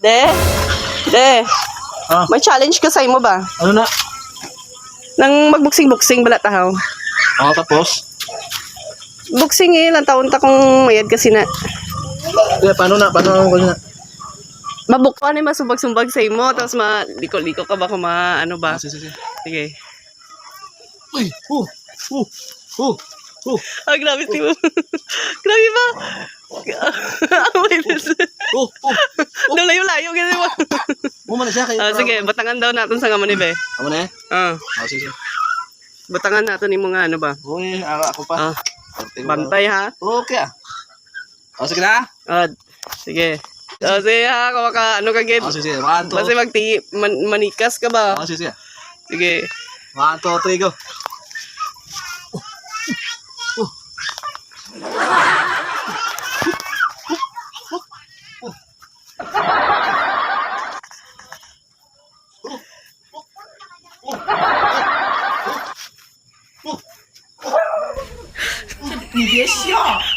De. Ah. May challenge ka sa imo ba? Ano na? Nang magbuksing-buksing bala tahaw. Tapos? Buksing lang taon ta kung mayad kasi na. Kaya paano na? Paano ko na? Mabukpan ni masumbag-sumbag sa imo tapos liko-liko ka ba kung ano ba? Sige. Sige. Uy! Ah, grabe si mo. Grabe ba? Wait. Layo-layo kasi mo. Muna siya kayo. Sige, batangan daw natin sa ngaman ni Be. Ako na eh? Sige. Batangan natin yung mga ano ba? Uy, ako pa. Bantay ha. Okay sige na. Sige. Sige ha, kung ano ka gid. Sige. Basta manikas ka ba? Sige. Sige. 1, 2, 3, go. Yes, yeah.